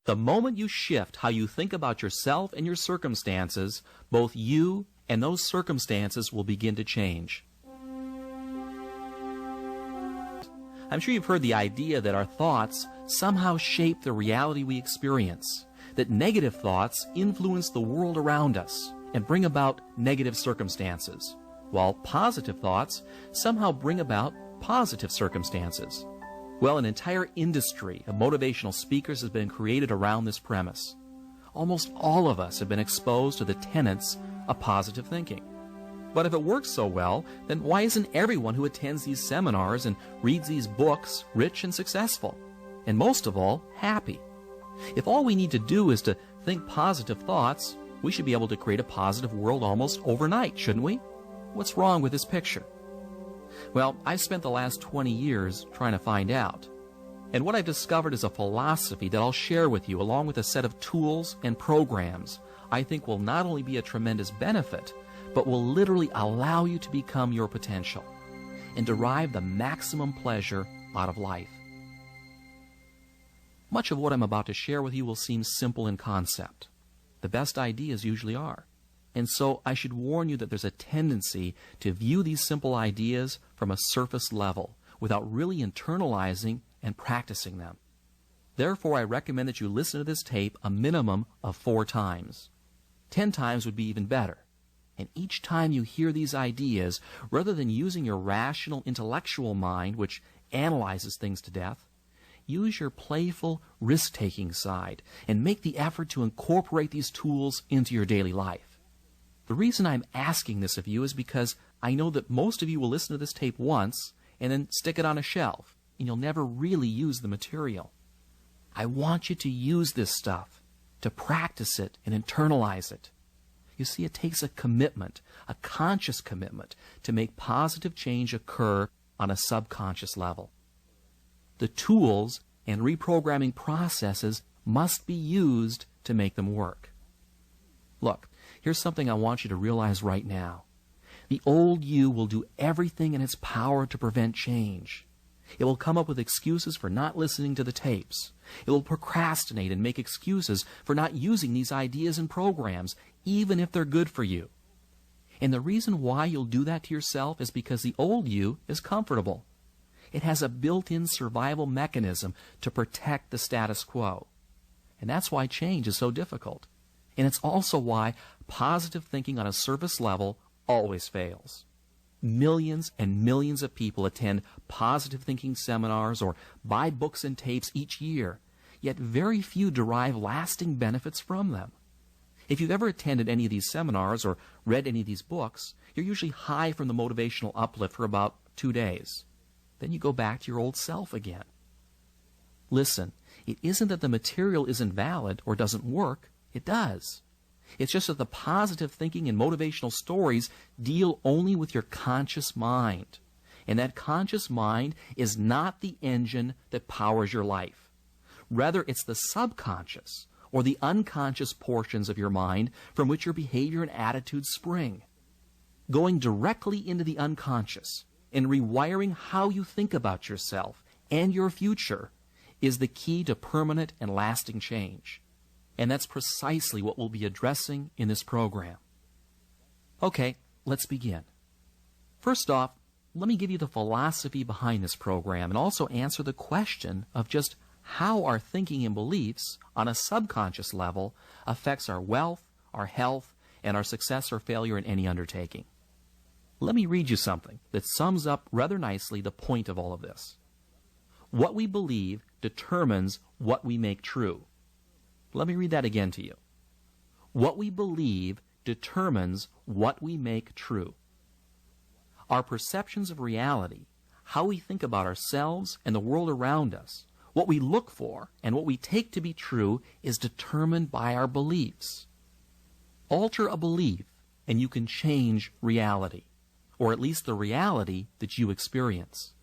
The moment you shift how you think about yourself and your circumstances, both you and those circumstances will begin to change. I'm sure you've heard the idea that our thoughts somehow shape the reality we experience, that negative thoughts influence the world around us and bring about negative circumstances, while positive thoughts somehow bring about positive circumstances. Well, an entire industry of motivational speakers has been created around this premise. Almost all of us have been exposed to the tenets of positive thinking. But if it works so well, then why isn't everyone who attends these seminars and reads these books rich and successful? And most of all, happy? If all we need to do is to think positive thoughts, we should be able to create a positive world almost overnight, shouldn't we? What's wrong with this picture? Well, I've spent the last 20 years trying to find out. And what I've discovered is a philosophy that I'll share with you along with a set of tools and programs I think will not only be a tremendous benefit, but will literally allow you to become your potential and derive the maximum pleasure out of life. Much of what I'm about to share with you will seem simple in concept. The best ideas usually are. And so I should warn you that there's a tendency to view these simple ideas from a surface level without really internalizing and practicing them. Therefore, I recommend that you listen to this tape a minimum of 4 times. 10 times would be even better. And each time you hear these ideas, rather than using your rational, intellectual mind, which analyzes things to death, use your playful, risk-taking side and make the effort to incorporate these tools into your daily life. The reason I'm asking this of you is because I know that most of you will listen to this tape once and then stick it on a shelf, and you'll never really use the material. I want you to use this stuff, to practice it and internalize it. You see, it takes a commitment, a conscious commitment, to make positive change occur on a subconscious level. The tools and reprogramming processes must be used to make them work. Look, here's something I want you to realize right now. The old you will do everything in its power to prevent change. It will come up with excuses for not listening to the tapes. It will procrastinate and make excuses for not using these ideas and programs, even if they're good for you. And the reason why you'll do that to yourself is because the old you is comfortable. It has a built-in survival mechanism to protect the status quo. And that's why change is so difficult. And it's also why positive thinking on a surface level always fails. Millions and millions of people attend positive thinking seminars or buy books and tapes each year, yet very few derive lasting benefits from them. If you've ever attended any of these seminars or read any of these books, you're usually high from the motivational uplift for about 2 days. Then you go back to your old self again. Listen, it isn't that the material isn't valid or doesn't work. It does. It's just that the positive thinking and motivational stories deal only with your conscious mind. And that conscious mind is not the engine that powers your life. Rather, it's the subconscious or the unconscious portions of your mind from which your behavior and attitudes spring. Going directly into the unconscious and rewiring how you think about yourself and your future is the key to permanent and lasting change. And that's precisely what we'll be addressing in this program. Okay, let's begin. First off, let me give you the philosophy behind this program and also answer the question of just how our thinking and beliefs on a subconscious level affects our wealth, our health, and our success or failure in any undertaking. Let me read you something that sums up rather nicely the point of all of this. What we believe determines what we make true. Let me read that again to you. What we believe determines what we make true. Our perceptions of reality, how we think about ourselves and the world around us, what we look for and what we take to be true is determined by our beliefs. Alter a belief and you can change reality, or at least the reality that you experience.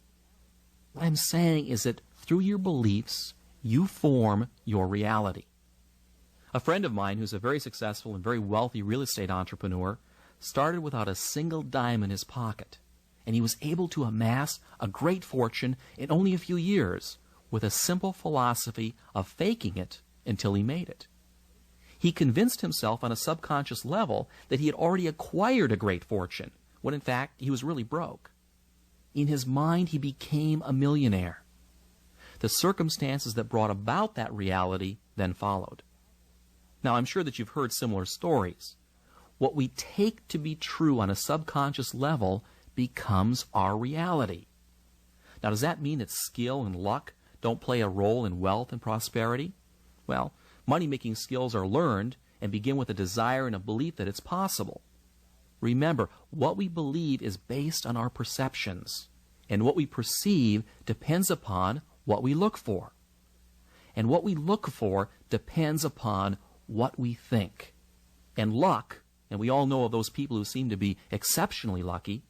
What I'm saying is that through your beliefs, you form your reality. A friend of mine who's a very successful and very wealthy real estate entrepreneur started without a single dime in his pocket, and he was able to amass a great fortune in only a few years with a simple philosophy of faking it until he made it. He convinced himself on a subconscious level that he had already acquired a great fortune, when in fact he was really broke. In his mind, he became a millionaire. The circumstances that brought about that reality then followed. Now, I'm sure that you've heard similar stories. What we take to be true on a subconscious level becomes our reality. Now, does that mean that skill and luck don't play a role in wealth and prosperity? Well, money-making skills are learned and begin with a desire and a belief that it's possible. Remember, what we believe is based on our perceptions, and what we perceive depends upon what we look for. And what we look for depends upon what we think. And luck, and we all know of those people who seem to be exceptionally lucky,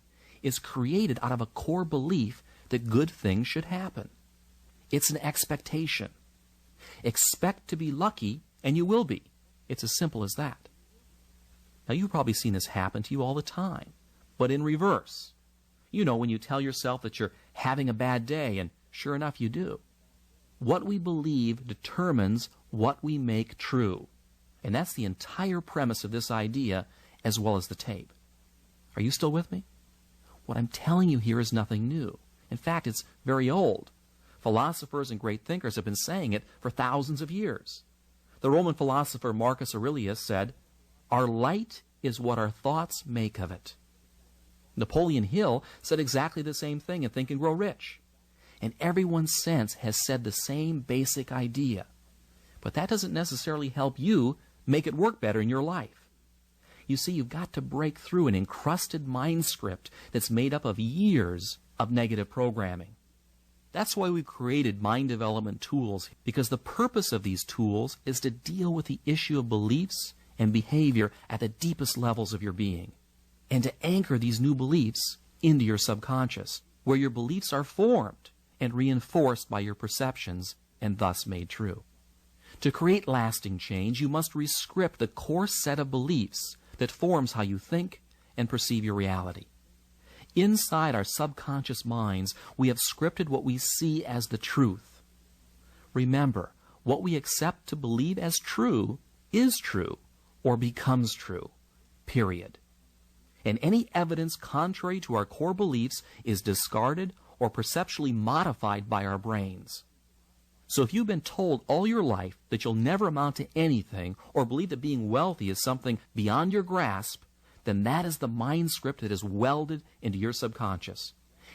is created out of a core belief that good things should happen. It's an expectation. Expect to be lucky, and you will be. It's as simple as that. Now, you've probably seen this happen to you all the time, but in reverse. You know, when you tell yourself that you're having a bad day, and sure enough, you do. What we believe determines what we make true. And that's the entire premise of this idea, as well as the tape. Are you still with me? What I'm telling you here is nothing new. In fact, it's very old. Philosophers and great thinkers have been saying it for thousands of years. The Roman philosopher Marcus Aurelius said, "Our light is what our thoughts make of it." Napoleon Hill said exactly the same thing in Think and Grow Rich. And everyone since has said the same basic idea. But that doesn't necessarily help you make it work better in your life. You see, you've got to break through an encrusted mind script that's made up of years of negative programming. That's why we've created mind development tools, because the purpose of these tools is to deal with the issue of beliefs and behavior at the deepest levels of your being, and to anchor these new beliefs into your subconscious, where your beliefs are formed and reinforced by your perceptions and thus made true. To create lasting change, you must rescript the core set of beliefs that forms how you think and perceive your reality. Inside our subconscious minds, we have scripted what we see as the truth. Remember, what we accept to believe as true is true or becomes true, period. And any evidence contrary to our core beliefs is discarded or perceptually modified by our brains. So if you've been told all your life that you'll never amount to anything, or believe that being wealthy is something beyond your grasp, then that is the mind script that is welded into your subconscious.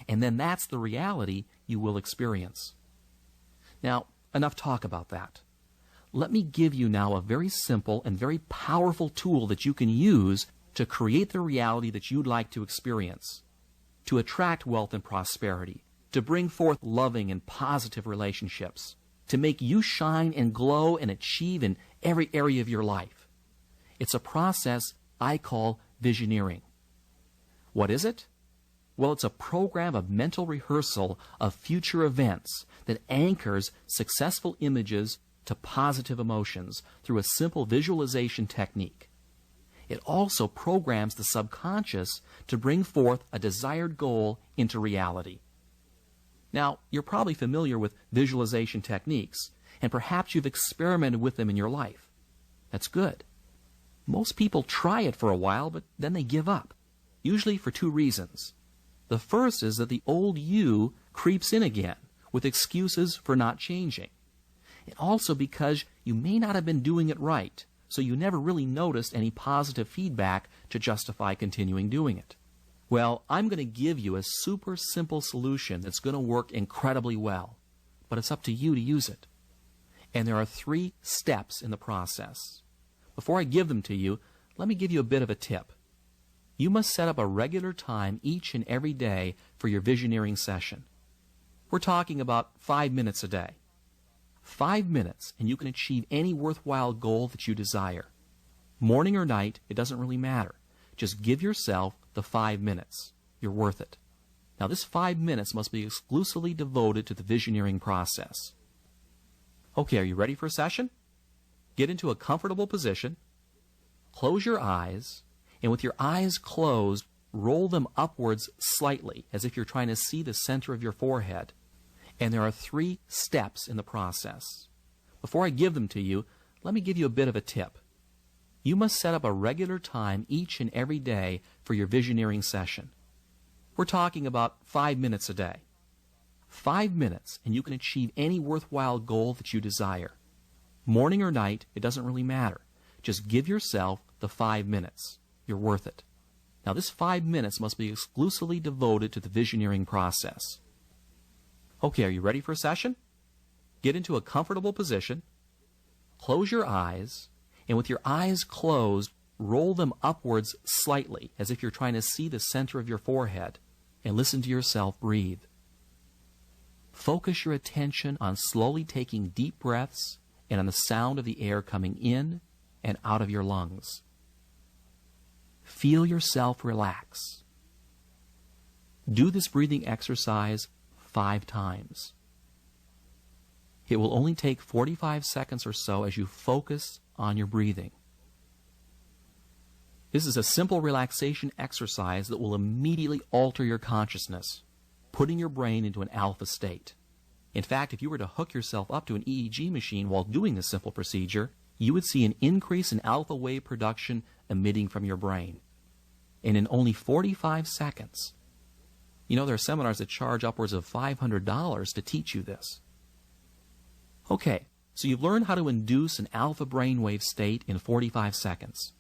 And then that's the reality you will experience. Now, enough talk about that. Let me give you now a very simple and very powerful tool that you can use to create the reality that you'd like to experience, to attract wealth and prosperity, to bring forth loving and positive relationships, to make you shine and glow and achieve in every area of your life. It's a process I call Visioneering. What is it? Well, it's a program of mental rehearsal of future events that anchors successful images to positive emotions through a simple visualization technique. It also programs the subconscious to bring forth a desired goal into reality. Now, you're probably familiar with visualization techniques, and perhaps you've experimented with them in your life. That's good. Most people try it for a while, but then they give up, usually for two reasons. The first is that the old you creeps in again with excuses for not changing. And also because you may not have been doing it right, so you never really noticed any positive feedback to justify continuing doing it. Well, I'm going to give you a super simple solution that's going to work incredibly well, but it's up to you to use it. And there are 3 steps in the process. Before I give them to you, let me give you a bit of a tip. You must set up a regular time each and every day for your visioneering session. We're talking about 5 minutes a day. 5 minutes, and you can achieve any worthwhile goal that you desire. Morning or night, it doesn't really matter. Just give yourself the 5 minutes. You're worth it. Now, this 5 minutes must be exclusively devoted to the visioneering process. Okay, are you ready for a session? Get into a comfortable position, close your eyes, and with your eyes closed, roll them upwards slightly, as if you're trying to see the center of your forehead. And there are 3 steps in the process. Before I give them to you, let me give you a bit of a tip. You must set up a regular time each and every day for your visioneering session. We're talking about 5 minutes a day. 5 minutes, and you can achieve any worthwhile goal that you desire. Morning or night, it doesn't really matter. Just give yourself the 5 minutes. You're worth it. Now, this 5 minutes must be exclusively devoted to the visioneering process. Okay, are you ready for a session? Get into a comfortable position, close your eyes, and with your eyes closed, roll them upwards slightly, as if you're trying to see the center of your forehead, and listen to yourself breathe. Focus your attention on slowly taking deep breaths and on the sound of the air coming in and out of your lungs. Feel yourself relax. Do this breathing exercise 5 times. It will only take 45 seconds or so as you focus on your breathing. This is a simple relaxation exercise that will immediately alter your consciousness, putting your brain into an alpha state. In fact, if you were to hook yourself up to an EEG machine while doing this simple procedure, you would see an increase in alpha wave production emitting from your brain. And in only 45 seconds. You know, there are seminars that charge upwards of $500 to teach you this. Okay, so you've learned how to induce an alpha brainwave state in 45 seconds.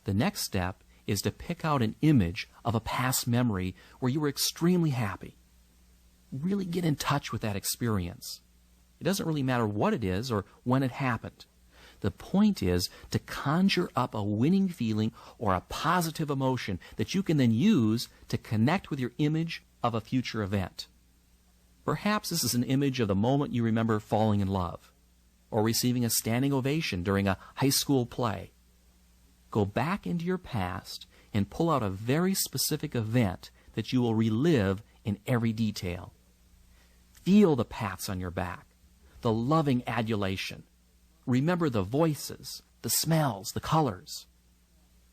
The next step is to pick out an image of a past memory where you were extremely happy. Really get in touch with that experience. It doesn't really matter what it is or when it happened. The point is to conjure up a winning feeling or a positive emotion that you can then use to connect with your image of a future event. Perhaps this is an image of the moment you remember falling in love, or receiving a standing ovation during a high school play. Go back into your past and pull out a very specific event that you will relive in every detail. Feel the pats on your back, the loving adulation. Remember the voices, the smells, the colors.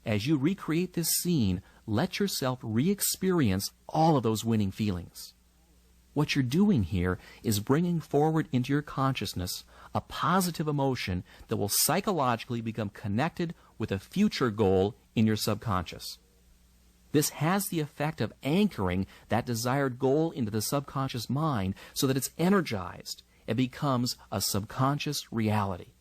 As you recreate this scene, let yourself re-experience all of those winning feelings. What you're doing here is bringing forward into your consciousness a positive emotion that will psychologically become connected with a future goal in your subconscious. This has the effect of anchoring that desired goal into the subconscious mind so that it's energized and becomes a subconscious reality.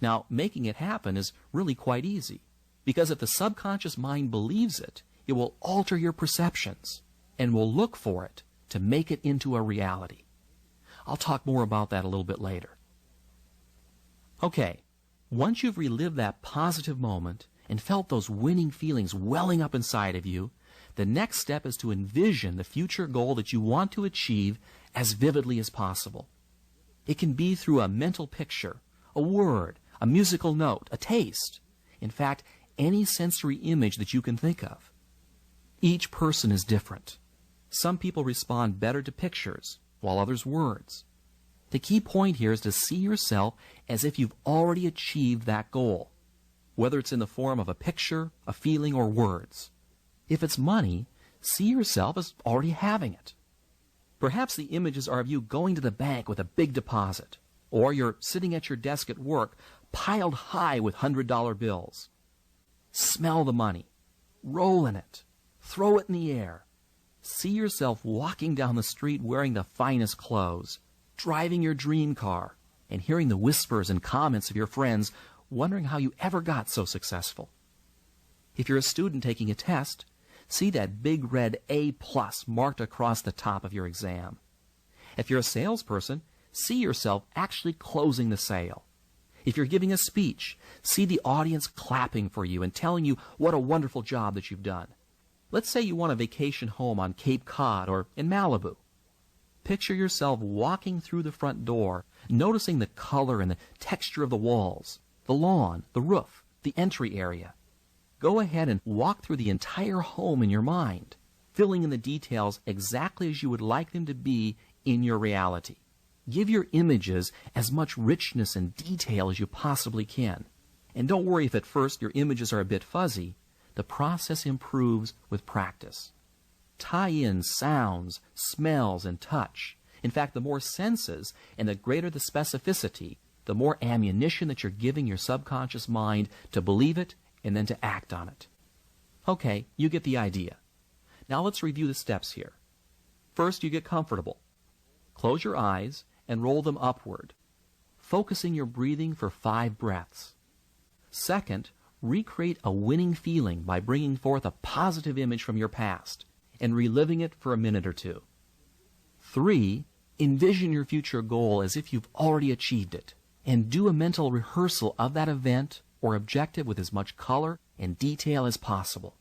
Now, making it happen is really quite easy, because if the subconscious mind believes it, it will alter your perceptions and will look for it to make it into a reality. I'll talk more about that a little bit later. Okay, once you've relived that positive moment and felt those winning feelings welling up inside of you, the next step is to envision the future goal that you want to achieve as vividly as possible. It can be through a mental picture, a word, a musical note, a taste. In fact, any sensory image that you can think of. Each person is different. Some people respond better to pictures, while others words. The key point here is to see yourself as if you've already achieved that goal, whether it's in the form of a picture, a feeling, or words. If it's money, see yourself as already having it. Perhaps the images are of you going to the bank with a big deposit, or you're sitting at your desk at work, piled high with $100 bills. Smell the money, roll in it, throw it in the air. See yourself walking down the street wearing the finest clothes, driving your dream car, and hearing the whispers and comments of your friends, wondering how you ever got so successful. If you're a student taking a test, see that big red A+ marked across the top of your exam. If you're a salesperson, see yourself actually closing the sale. If you're giving a speech, see the audience clapping for you and telling you what a wonderful job that you've done. Let's say you want a vacation home on Cape Cod or in Malibu. Picture yourself walking through the front door, noticing the color and the texture of the walls, the lawn, the roof, the entry area. Go ahead and walk through the entire home in your mind, filling in the details exactly as you would like them to be in your reality. Give your images as much richness and detail as you possibly can. And don't worry if at first your images are a bit fuzzy. The process improves with practice. Tie in sounds, smells, and touch, In fact, the more senses and the greater the specificity, the more ammunition that you're giving your subconscious mind to believe it and then to act on it. Okay, you get the idea. Now let's review the steps here. First, you get comfortable. Close your eyes and roll them upward, focusing your breathing for 5 breaths. Second, recreate a winning feeling by bringing forth a positive image from your past and reliving it for a minute or 2. 3, envision your future goal as if you've already achieved it, and do a mental rehearsal of that event or objective with as much color and detail as possible.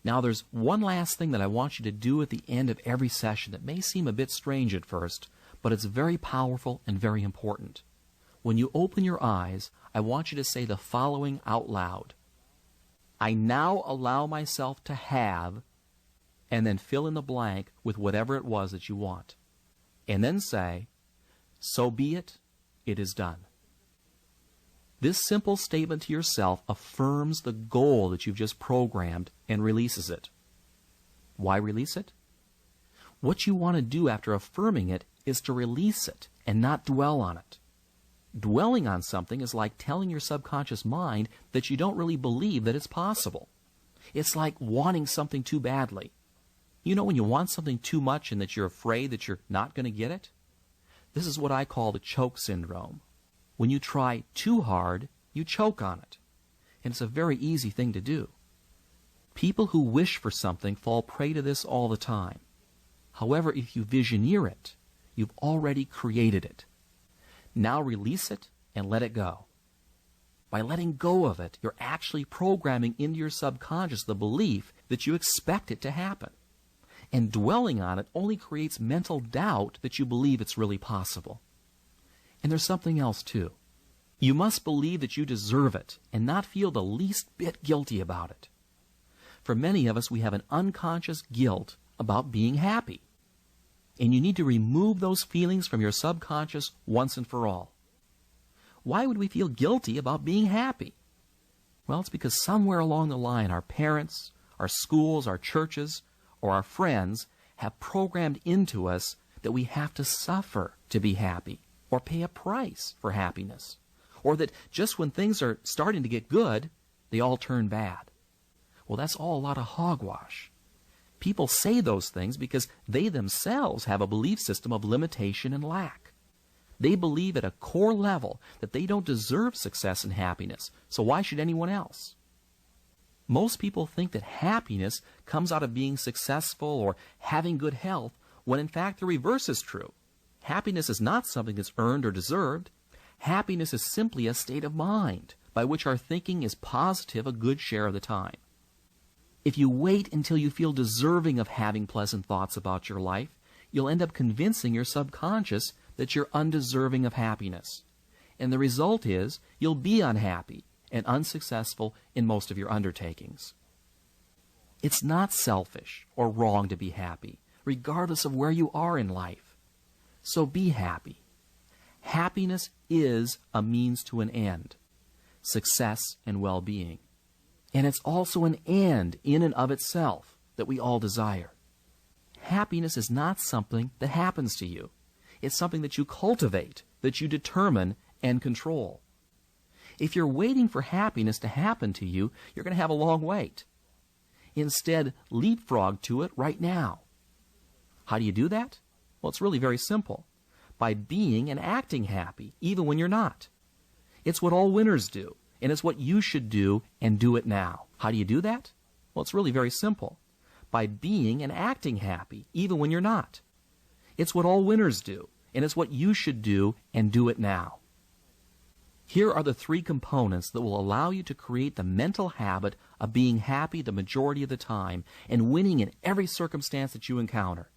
Now there's one last thing that I want you to do at the end of every session that may seem a bit strange at first, but it's very powerful and very important. When you open your eyes, I want you to say the following out loud. I now allow myself to have, and then fill in the blank with whatever it was that you want. And then say, so be it, it is done. This simple statement to yourself affirms the goal that you've just programmed and releases it. Why release it? What you want to do after affirming it is to release it and not dwell on it. Dwelling on something is like telling your subconscious mind that you don't really believe that it's possible. It's like wanting something too badly. You know when you want something too much and that you're afraid that you're not going to get it? This is what I call the choke syndrome. When you try too hard, you choke on it. And it's a very easy thing to do. People who wish for something fall prey to this all the time. However, if you visioneer it, you've already created it. Now release it and let it go. By letting go of it, you're actually programming into your subconscious the belief that you expect it to happen. And dwelling on it only creates mental doubt that you believe it's really possible. And there's something else too. You must believe that you deserve it and not feel the least bit guilty about it. For many of us, we have an unconscious guilt about being happy. And you need to remove those feelings from your subconscious once and for all. Why would we feel guilty about being happy? Well, it's because somewhere along the line, our parents, our schools, our churches, or our friends have programmed into us that we have to suffer to be happy, or pay a price for happiness, or that just when things are starting to get good, they all turn bad. Well, that's all a lot of hogwash. People say those things because they themselves have a belief system of limitation and lack. They believe at a core level that they don't deserve success and happiness, so why should anyone else? Most people think that happiness comes out of being successful or having good health, when in fact the reverse is true. Happiness is not something that's earned or deserved. Happiness is simply a state of mind by which our thinking is positive a good share of the time. If you wait until you feel deserving of having pleasant thoughts about your life, you'll end up convincing your subconscious that you're undeserving of happiness. And the result is you'll be unhappy and unsuccessful in most of your undertakings. It's not selfish or wrong to be happy, regardless of where you are in life. So be happy. Happiness is a means to an end, success and well-being. And it's also an end in and of itself that we all desire. Happiness is not something that happens to you. It's something that you cultivate, that you determine and control. If you're waiting for happiness to happen to you, you're going to have a long wait. Instead, leapfrog to it right now. How do you do that? Well, it's really very simple. By being and acting happy, even when you're not. It's what all winners do, and it's what you should do, and do it now. How do you do that? Well, it's really very simple. By being and acting happy, even when you're not. It's what all winners do, and it's what you should do, and do it now. Here are the 3 components that will allow you to create the mental habit of being happy the majority of the time and winning in every circumstance that you encounter.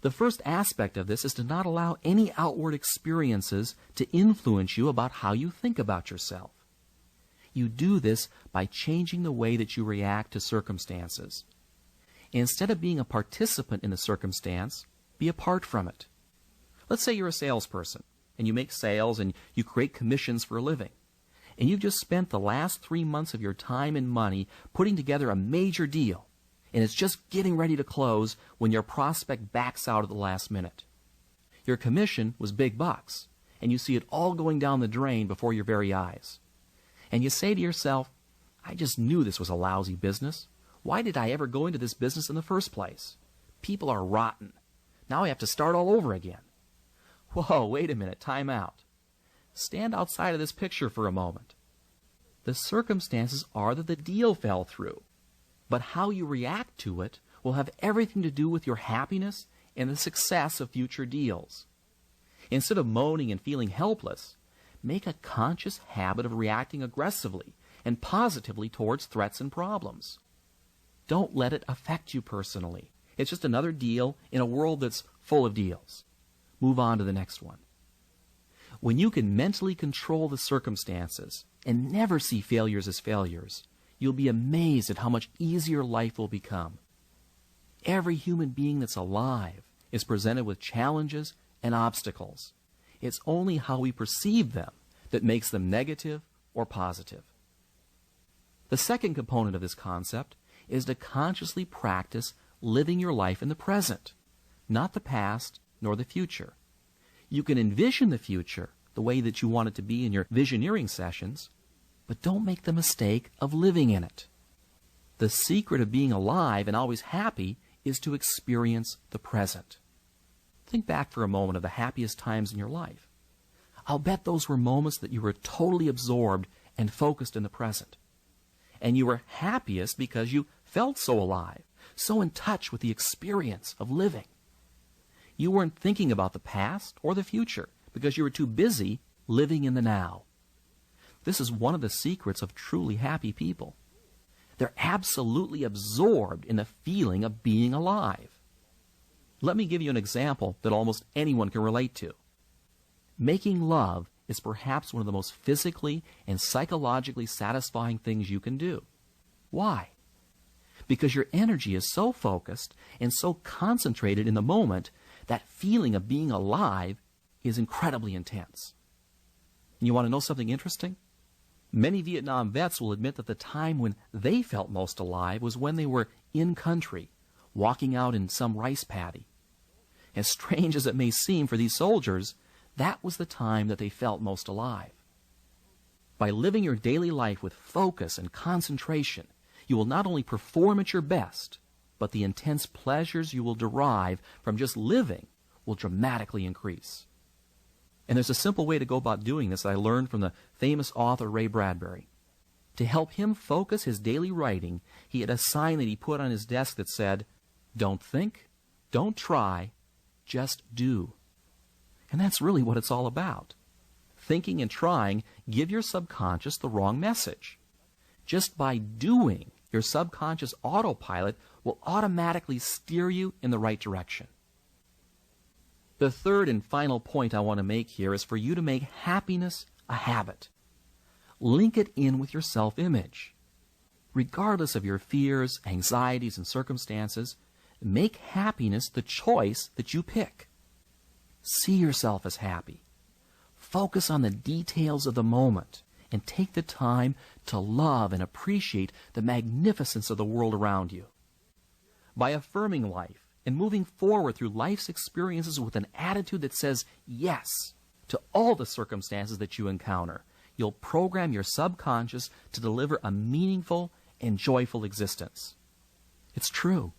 The first aspect of this is to not allow any outward experiences to influence you about how you think about yourself. You do this by changing the way that you react to circumstances. Instead of being a participant in the circumstance, be apart from it. Let's say you're a salesperson, and you make sales and you create commissions for a living. And you've just spent the last 3 months of your time and money putting together a major deal. And it's just getting ready to close when your prospect backs out at the last minute. Your commission was big bucks, and you see it all going down the drain before your very eyes. And you say to yourself, I just knew this was a lousy business. Why did I ever go into this business in the first place? People are rotten. Now I have to start all over again. Whoa, wait a minute, time out. Stand outside of this picture for a moment. The circumstances are that the deal fell through, but how you react to it will have everything to do with your happiness and the success of future deals. Instead of moaning and feeling helpless, make a conscious habit of reacting aggressively and positively towards threats and problems. Don't let it affect you personally. It's just another deal in a world that's full of deals. Move on to the next one. When you can mentally control the circumstances and never see failures as failures, you'll be amazed at how much easier life will become. Every human being that's alive is presented with challenges and obstacles. It's only how we perceive them that makes them negative or positive. The second component of this concept is to consciously practice living your life in the present, not the past nor the future. You can envision the future the way that you want it to be in your visioneering sessions, but don't make the mistake of living in it. The secret of being alive and always happy is to experience the present. Think back for a moment of the happiest times in your life. I'll bet those were moments that you were totally absorbed and focused in the present. And you were happiest because you felt so alive, so in touch with the experience of living. You weren't thinking about the past or the future because you were too busy living in the now. This is one of the secrets of truly happy people. They're absolutely absorbed in the feeling of being alive. Let me give you an example that almost anyone can relate to. Making love is perhaps one of the most physically and psychologically satisfying things you can do. Why? Because your energy is so focused and so concentrated in the moment that feeling of being alive is incredibly intense. And you want to know something interesting? Many Vietnam vets will admit that the time when they felt most alive was when they were in country, walking out in some rice paddy. As strange as it may seem for these soldiers, that was the time that they felt most alive. By living your daily life with focus and concentration, you will not only perform at your best, but the intense pleasures you will derive from just living will dramatically increase. And there's a simple way to go about doing this that I learned from the famous author Ray Bradbury. To help him focus his daily writing, he had a sign that he put on his desk that said, "Don't think, don't try, just do." And that's really what it's all about. Thinking and trying give your subconscious the wrong message. Just by doing, your subconscious autopilot will automatically steer you in the right direction. The third and final point I want to make here is for you to make happiness a habit. Link it in with your self-image. Regardless of your fears, anxieties, and circumstances, make happiness the choice that you pick. See yourself as happy. Focus on the details of the moment and take the time to love and appreciate the magnificence of the world around you. By affirming life and moving forward through life's experiences with an attitude that says yes to all the circumstances that you encounter, you'll program your subconscious to deliver a meaningful and joyful existence. It's true.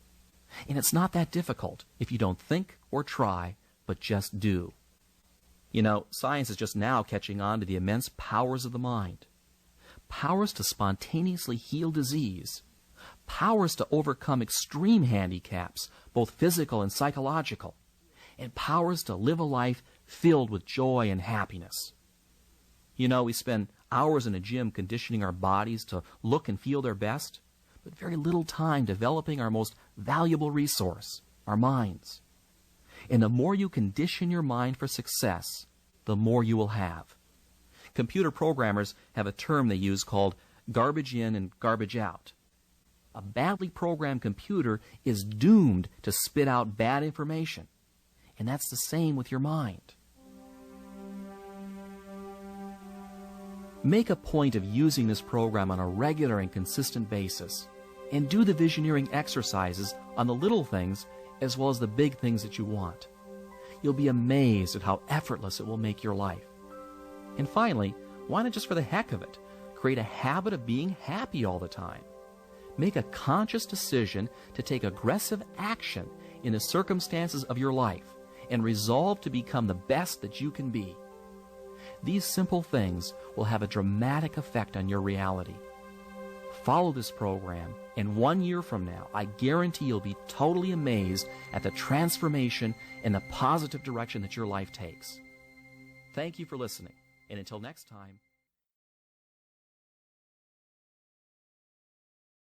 And it's not that difficult if you don't think or try, but just do. You know, science is just now catching on to the immense powers of the mind. Powers to spontaneously heal disease. Powers to overcome extreme handicaps, both physical and psychological. And powers to live a life filled with joy and happiness. You know, we spend hours in a gym conditioning our bodies to look and feel their best, but very little time developing our most valuable resource, our minds. And the more you condition your mind for success, the more you will have. Computer programmers have a term they use called garbage in and garbage out. A badly programmed computer is doomed to spit out bad information. And that's the same with your mind. Make a point of using this program on a regular and consistent basis, and do the visioneering exercises on the little things as well as the big things that you want. You'll be amazed at how effortless it will make your life. And finally, why not just for the heck of it, create a habit of being happy all the time? Make a conscious decision to take aggressive action in the circumstances of your life and resolve to become the best that you can be. These simple things will have a dramatic effect on your reality. Follow this program, and 1 year from now, I guarantee you'll be totally amazed at the transformation and the positive direction that your life takes. Thank you for listening, and until next time,